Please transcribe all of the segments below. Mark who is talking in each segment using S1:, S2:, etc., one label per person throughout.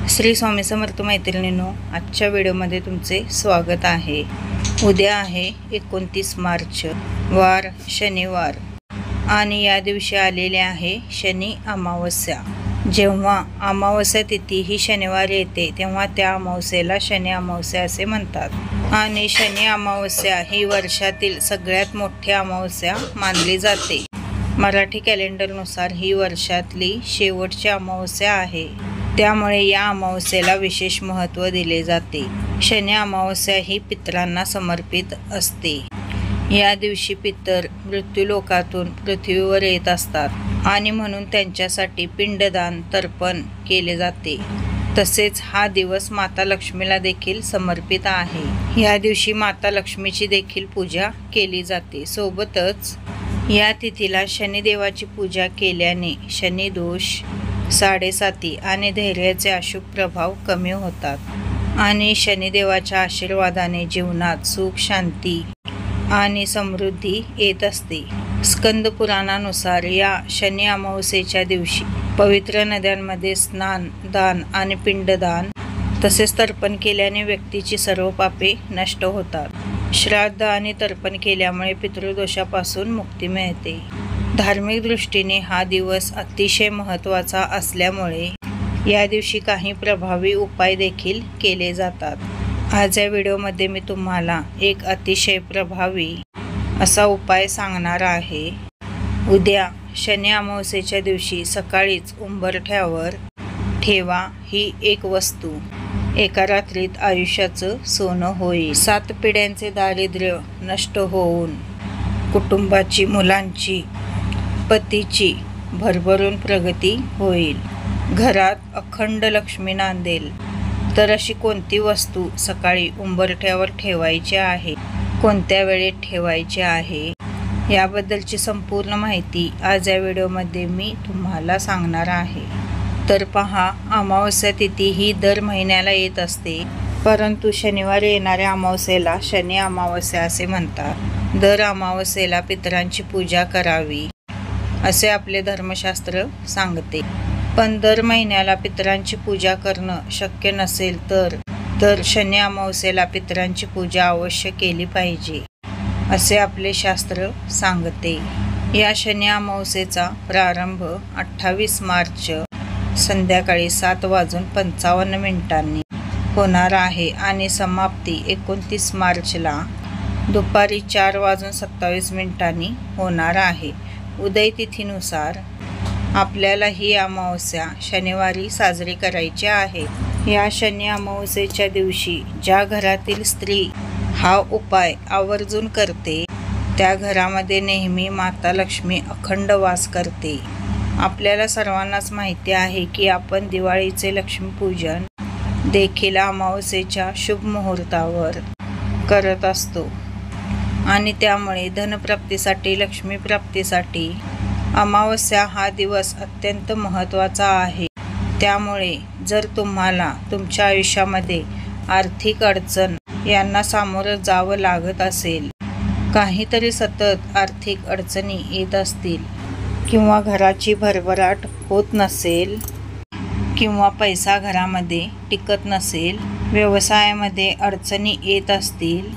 S1: श्री स्वामी समर्थ मैत्रिणींनो, आजच्या व्हिडिओमध्ये तुमचे स्वागत आहे। उद्या आहे 29 मार्च, वार शनिवार आणि या दिवशी आलेले आहे शनी अमावस्या। जेव्हा अमावस्या तिथी ही शनिवार येते तेव्हा त्या अमावस्येला शनी अमावस्या असे म्हणतात आणि शनी अमावस्या ही वर्षातील सगळ्यात मोठी अमावस्या मानली जाते। मराठी कॅलेंडरनुसार ही वर्षातली शेवटची अमावस्या आहे, त्यामुळे या अमावस्येला विशेष महत्त्व दिले जाते। शनी अमावस्या ही पितरांना समर्पित असते। या दिवशी पितर मृत्यूलोकातून पृथ्वीवर येत असतात आणि म्हणून त्यांच्यासाठी पिंडदान तर्पण केले जाते। तसेच हा दिवस माता लक्ष्मीला देखील समर्पित आहे। या दिवशी माता लक्ष्मीची देखील पूजा केली जाते। सोबतच या तिथीला शनिदेवाची पूजा केल्याने शनिदोष, साडेसाती आणि धैर्याचे अशुभ प्रभाव कमी होतात आणि शनिदेवाच्या आशीर्वादाने जीवनात सुख, शांती आणि समृद्धी येत असते। स्कंद पुराणानुसार या शनी अमावस्येच्या दिवशी पवित्र नद्यांमध्ये स्नान, दान आणि पिंडदान तसेच तर्पण केल्याने व्यक्तीची सर्व पापे नष्ट होतात। श्राद्ध आणि तर्पण केल्यामुळे पितृदोषापासून मुक्ती मिळते। धार्मिक दृष्टीने हा दिवस अतिशय महत्त्वाचा असल्यामुळे या दिवशी काही प्रभावी उपाय देखील केले जातात। आज या व्हिडिओमध्ये मी तुम्हाला एक अतिशय प्रभावी असा उपाय सांगणार आहे। उद्या शनी अमावस्येच्या दिवशी सकाळीच उंबरठ्यावर ठेवा ही एक वस्तू। एका रात्रीत आयुष्याचं सोनं होईल। 7 पिढ्यांचे दारिद्र्य नष्ट होऊन कुटुंबाची, मुलांची, पतीची भरभरून प्रगती होईल। घरात अखंड लक्ष्मी नांदेल। तर अशी कोणती वस्तू सकाळी उंबरठ्यावर ठेवायची आहे, कोणत्या वेळेत ठेवायची आहे, याबद्दलची संपूर्ण माहिती आज या व्हिडिओमध्ये मी तुम्हाला सांगणार आहे। तर पहा, अमावस्या तिथी ही दर महिन्याला येत असते, परंतु शनिवारी येणाऱ्या अमावस्येला शनी अमावस्या असे म्हणतात। दर अमावस्येला पितरांची पूजा करावी असे आपले धर्मशास्त्र सांगते, पण दर महिन्याला पितरांची पूजा करणं शक्य नसेल तर शनी अमावस्येला पितरांची पूजा अवश्य केली पाहिजे असे आपले शास्त्र सांगते। या शनी अमावस्येचा प्रारंभ 28 मार्च संध्याकाळी 7:55 होणार आहे आणि समाप्ती 29 मार्चला दुपारी 4:27 होणार आहे। उदय तिथीनुसार आपल्याला ही अमावस्या शनिवारी साजरी करायची आहे। या शनी अमावस्येच्या दिवशी ज्या घरातील स्त्री हा उपाय आवर्जून करते त्या घरामध्ये नेहमी माता लक्ष्मी अखंड वास करते। आपल्याला सर्वांनाच माहिती आहे की आपण दिवाळीचे लक्ष्मीपूजन देखील अमावस्येच्या शुभ मुहूर्तावर करत असतो आणि त्यामुळे धनप्राप्तीसाठी, लक्ष्मीप्राप्तीसाठी अमावस्या हा दिवस अत्यंत महत्त्वाचा आहे। त्यामुळे जर तुम्हाला तुमच्या आयुष्यामध्ये आर्थिक अडचण यांना सामोरं जावं लागत असेल, काहीतरी सतत आर्थिक अडचणी येत असतील किंवा घराची भरभराट होत नसेल किंवा पैसा घरामध्ये टिकत नसेल, व्यवसायामध्ये अडचणी येत असतील,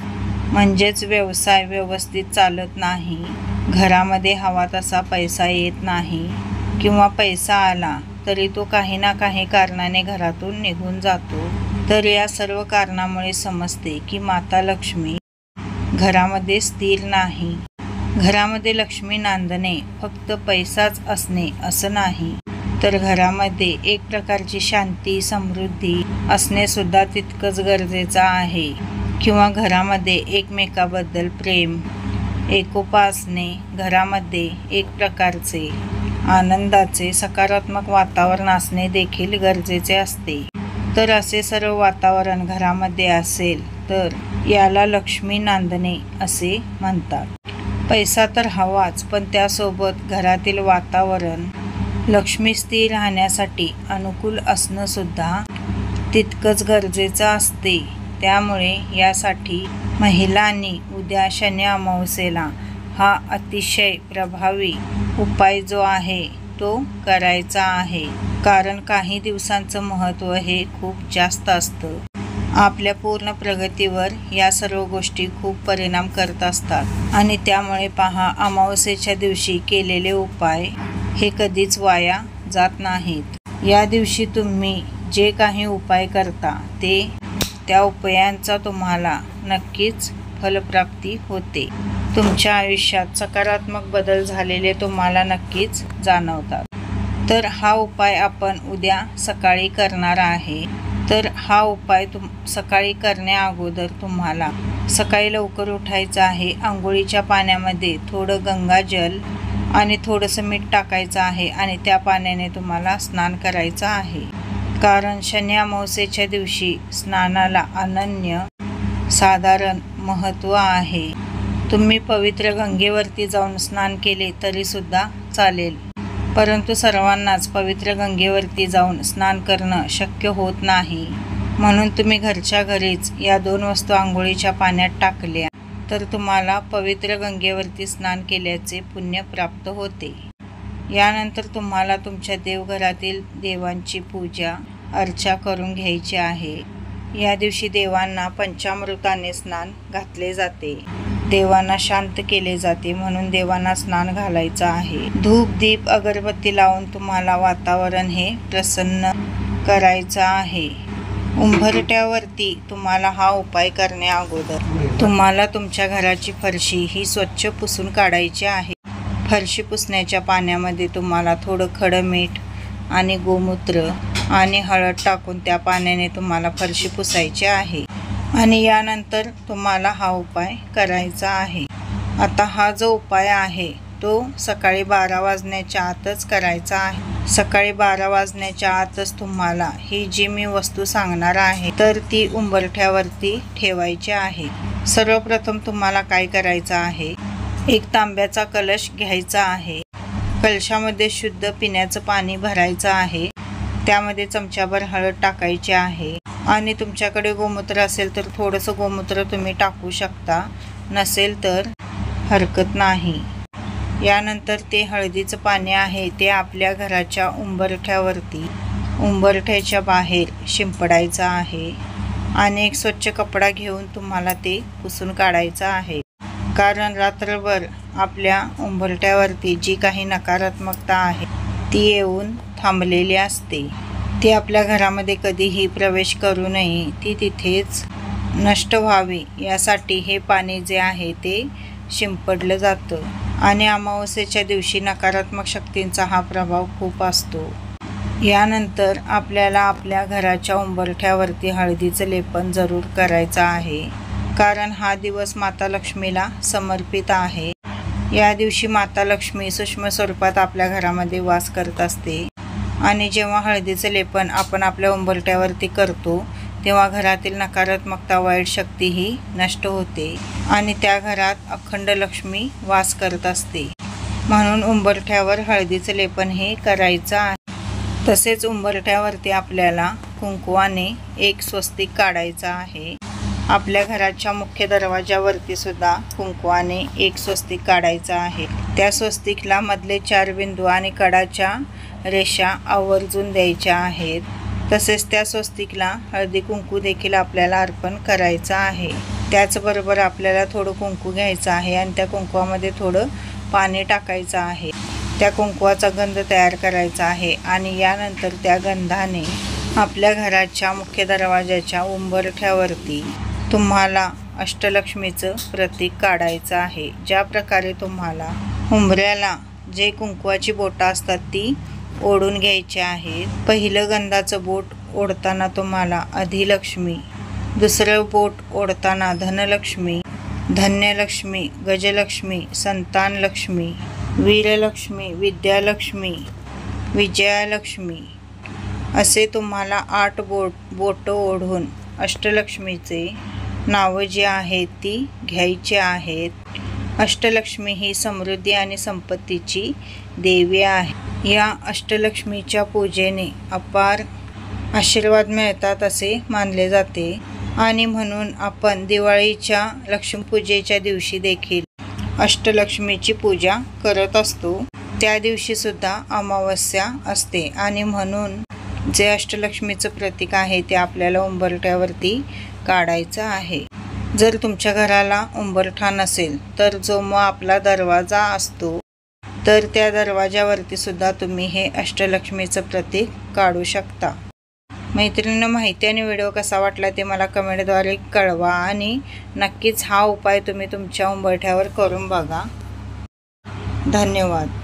S1: म्हणजेच व्यवसाय व्यवस्थित चालत नाही, घरामध्ये हवा तसा पैसा येत नाही किंवा पैसा आला तरी तो काही ना काही कारणाने घरातून निघून जातो, तर या सर्व कारणामुळे समजते की माता लक्ष्मी घरामध्ये स्थिर नाही। घरामध्ये लक्ष्मी नांदणे फक्त पैसाच असणे असं नाही, तर घरामध्ये एक प्रकारची शांती, समृद्धी असणे सुद्धा तितकंच गरजेचं आहे। किंवा घरामध्ये एकमेकाबद्दल प्रेम, एकोपा असणे, घरामध्ये एक प्रकारचे आनंदाचे सकारात्मक वातावरण असणे देखील गरजेचे असते। तर असे सर्व वातावरण घरामध्ये असेल तर याला लक्ष्मी नांदणे असे म्हणतात। पैसा तर हवाच, पण त्यासोबत घरातील वातावरण लक्ष्मी स्थिर राहण्यासाठी अनुकूल असणं सुद्धा तितकंच गरजेचं असते। त्यामुळे यासाठी महिलांनी उद्या शनी अमावस्येला हा अतिशय प्रभावी उपाय जो आहे तो करायचा आहे, कारण काही दिवसांचं महत्त्व हे खूप जास्त असतं. आपल्या पूर्ण प्रगतीवर या सर्व गोष्टी खूप परिणाम करत असतात आणि त्यामुळे पहा, अमावस्येच्या दिवशी केलेले उपाय हे कधीच वाया जात नाहीत. या दिवशी तुम्ही जे काही उपाय करता त्या उपायांचा तुम्हाला नक्कीच फलप्राप्ती होते. तुमच्या आयुष्यात सकारात्मक बदल झालेले तुम्हाला नक्कीच जाणवतात. तर हा उपाय आपण उद्या सकाळी करणार आहे. तर हा उपाय सकाळी करण्या अगोदर तुम्हाला सकाळी लवकर उठायचं आहे. अंघोळीच्या पाण्यामध्ये थोडं गंगाजल आणि थोडंसं मीठ टाकायचं आहे आणि त्या पाण्याने तुम्हाला स्नान करायचं आहे. कारण शनी अमावस्येच्या दिवशी स्नानाला अनन्य साधारण महत्त्व आहे. तुम्ही पवित्र गंगेवरती जाऊन स्नान केले तरीसुद्धा चालेल, परंतु सर्वांनाच पवित्र गंगेवरती जाऊन स्नान करणं शक्य होत नाही. म्हणून तुम्ही घरच्या घरीच या 2 वस्तू अंघोळीच्या पाण्यात टाकल्या तर तुम्हाला पवित्र गंगेवरती स्नान केल्याचे पुण्य प्राप्त होते. यानंतर तुम्हाला तुमच्या देवघरातील देवांची पूजा अर्चा करून घ्यायची आहे. या दिवशी देवांना पंचामृताने स्नान घातले जाते. देवांना शांत केले जाते, म्हणून देवांना स्नान घालायचं आहे. धूप दीप अगरबत्ती लावून तुम्हाला वातावरण हे प्रसन्न करायचं आहे. उंबरठ्यावरती तुम्हाला हा उपाय करण्या अगोदर तुम्हाला तुमच्या घराची फरशी ही स्वच्छ पुसून काढायची आहे. फरशी पुसण्याच्या पाण्यामध्ये तुम्हाला थोडं खडं मीठ आणि गोमूत्र आणि हळद टाकून त्या पाण्याने तुम्हाला फरशी पुसायची आहे आणि यानंतर तुम्हाला हा उपाय करायचा आहे. आता हा जो उपाय आहे तो सकाळी 12 वाजण्याच्या आतच करायचा आहे. सकाळी 12 वाजण्याच्या आतच तुम्हाला ही जी मी वस्तू सांगणार आहे तर ती उंबरठ्यावरती ठेवायची आहे. सर्वप्रथम तुम्हाला काय करायचं आहे, एक तांब्याचा कलश घ्यायचा आहे. कलशामध्ये शुद्ध पिण्याचं पाणी भरायचं आहे. त्यामध्ये चमच्याभर हळद टाकायची आहे आणि तुमच्याकडे गोमूत्र असेल तर थोडंसं गोमूत्र तुम्ही टाकू शकता, नसेल तर हरकत नाही. यानंतर ते हळदीचं पाणी आहे ते आपल्या घराच्या उंबरठ्याच्या बाहेर शिंपडायचं आहे आणि एक स्वच्छ कपडा घेऊन तुम्हाला ते पुसून काढायचं आहे. कारण रात्रभर आपल्या उंबरठ्यावरती जी काही नकारात्मकता आहे ती येऊन थांबलेली असते. ती आपल्या घरामध्ये कधीही प्रवेश करू नये, ती तिथेच नष्ट व्हावी यासाठी हे पाणी जे आहे ते शिंपडलं जातं. आणि अमावस्येच्या दिवशी नकारात्मक शक्तींचा हा प्रभाव खूप असतो. यानंतर आपल्याला आपल्या घराच्या उंबरठ्यावरती हळदीचं लेपन जरूर करायचं आहे, कारण हा दिवस माता लक्ष्मीला समर्पित आहे. या दिवशी माता लक्ष्मी सूक्ष्म स्वरूपात आपल्या घरामध्ये वास करत असते आणि जेव्हा हळदीचं लेपन आपण आपल्या उंबरठ्यावरती करतो तेव्हा घरातील नकारात्मकता, वाईट शक्ती ही नष्ट होते आणि त्या घरात अखंड लक्ष्मी वास करत असते. म्हणून उंबरठ्यावर हळदीचं लेपन हे करायचं आहे. तसेच उंबरठ्यावरती आपल्याला कुंकवाने एक स्वस्तिक काढायचं आहे. आपल्या घराच्या मुख्य दरवाजावरती सुद्धा कुंकवाने एक स्वस्तिक काढायचं आहे. त्या स्वस्तिकला मधले 4 बिंदू आणि कडाच्या रेषा आवर्जून द्यायच्या आहेत. तसेच त्या स्वस्तिकला हळदी कुंकू देखील आपल्याला अर्पण करायचं आहे. त्याचबरोबर आपल्याला थोडं कुंकू घ्यायचं आहे आणि त्या कुंकवामध्ये थोडं पाणी टाकायचं आहे. त्या कुंकवाचा गंध तयार करायचा आहे आणि यानंतर त्या गंधाने आपल्या घराच्या मुख्य दरवाजाच्या उंबरठ्यावरती तुम्हाला अष्टलक्ष्मीचं प्रतीक काढायचं आहे. ज्या प्रकारे तुम्हाला उंबऱ्याला जे कुंकवाची बोटं असतात ती ओढून घ्यायची आहेत. पहिलं गंधाचं बोट ओढताना तुम्हाला अधिलक्ष्मी, दुसरं बोट ओढताना धनलक्ष्मी, धन्यलक्ष्मी, गजलक्ष्मी, संतानलक्ष्मी, वीरलक्ष्मी, विद्यालक्ष्मी, विजयालक्ष्मी असे तुम्हाला 8 बोटं ओढून अष्टलक्ष्मीचे नावं जी आहेत ती घ्यायची आहेत. अष्टलक्ष्मी ही समृद्धी आणि संपत्तीची देवी आहे. या अष्टलक्ष्मीच्या पूजेने अपार आशीर्वाद मिळतात असे मानले जाते आणि म्हणून आपण दिवाळीच्या लक्ष्मीपूजेच्या दिवशी देखील अष्टलक्ष्मीची पूजा करत असतो. त्या दिवशी सुद्धा अमावस्या असते आणि म्हणून जे अष्टलक्ष्मीचं प्रतीक आहे ते आपल्याला उंबरठ्यावरती काढायचं आहे। जर तुमच्या घराला उंबरठा नसेल तर जो मग आपला दरवाजा असतो तर त्या दरवाजावरती सुद्धा तुम्ही हे अष्टलक्ष्मीचं प्रतीक काढू शकता। मैत्रिणींनो, माहिती आणि व्हिडिओ कसा वाटला ते मला कमेंटद्वारे कळवा आणि नक्कीच हा उपाय तुम्ही तुमच्या उंबरठ्यावर करून बघा। धन्यवाद।